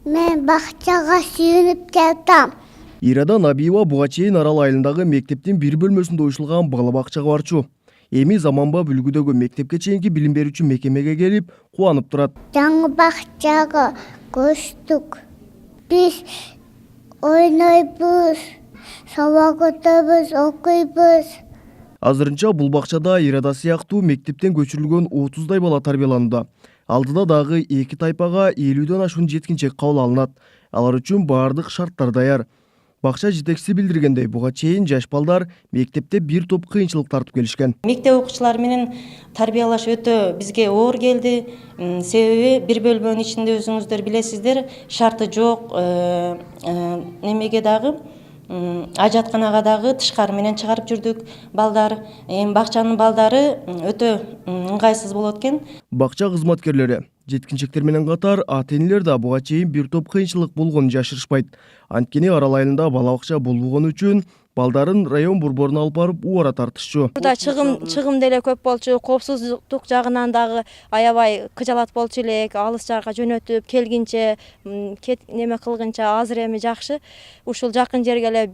Мен бақчаға сүйініп келдім. Ирада Набиева буга чейин Арал айылындагы мектептин бир бөлмөсүндө ойшулган балабакчага барчу. Эми заманбап үлгүдөгү мектепке чейинки билим берүүчү мекемеге келип кубанып турат. Жаңы бақчаға көчтүк. Биз ойнойбуз, сабак өтөбүз, окуйбуз. Азырынча бул бакчада Ирада сыяктуу мектептен көчүрүлгөн 30дай бала тарбияланууда. Алдыда дагы 2 тайпага 50дөн ашуун жеткинчек кабыл алынат. Алар үчүн баардык шарттар даяр. Бакча жетекчиси билдиргендей, буга чейин жаш балдар мектепте бир топ кыйынчылык тартып келишкен. Мектеп окуучулары менен тарбиялаш өтө бизге оор келди. Себеби бир бөлмөнүн ичинде өзүңүздөр билесиздер, шарты жок, немеге дагы ажатканага дагы тышкары менен чыгарып жүрдүк балдар. Эми бакчанын балдары өтө ыңгайсыз болот экен. Бакча кызматкерлери жеткинчектер менен катар ата-энелер да буга чейин бир топ кыйынчылык болгонун жашырышпайт. Анткени Арал айылында балабакча болбогону үчүн балдарын район борборуна алып барып убара тартышчу. Burada чыгым деле көп болчу, коопсуздук жагынан дагы аябай кыжалат болчу элек, алыс жакка жөнөтүп, келгинче неме кылгынча азыр эми жакшы. Ушул жакын жерге эле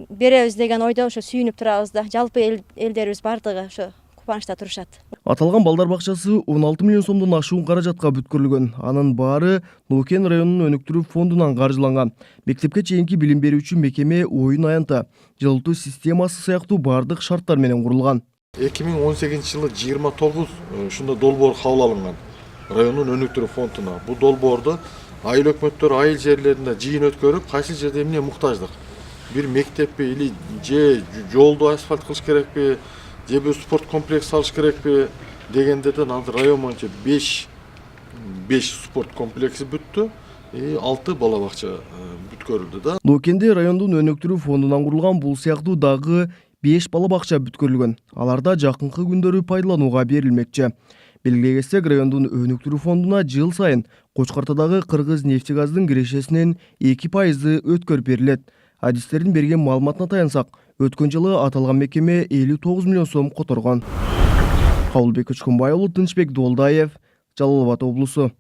беребиз деген ойдо ошо сүйүнүп турабыз да. Жалпы элдерибиз бардыгы ошо кубанычта турушат. Аталган балдар бакчасы 16 миллион сомдон ашуун каражатка бүткөрүлгөн. Анын баары Нукен районунун өнүктүрүү фондунан каржыланган. Мектепке чейинки билим берүүчү мекеме оюн аянта, жылытуу системасы сыяктуу баардык шарттар менен курулган. 2018-жылы 29 ушундай долбоор кабыл алынган райондун өнүктүрүү фондуна. Бул долбоордо айыл өкмөттөр айыл жерлеринде жыйын өткөрүп, кайсы жерде эмне муктаждык? Бир мектеппи или же жолду асфальт кылыш керекпи? Же bir sport kompleks salış kerekpi degендерден азыр район боюнча 5 спорт комплекси бүттү, 6 балабакча бүткөрүлдү да. Нукенде райондун өнүктүрүү фондунан курулган бул сыяктуу дагы 5 балабакча бүткөрүлгөн. Аларда жакынкы күндөрү пайдаланууга берилмекчи. Белгилей кетсек, райондун өнүктүрүү фондуна жыл сайын Кочкартадагы Кыргыз нефтегаздын кирешесинин 2% өткөрүп берилет. Адистердин берген маалыматына таянсак, өткөн жылы аталган мекеме 59 миллион сом которгон. Кабылбек Учкунбай уулу, Тынчбек Долдаев, Жалал Абад облусу.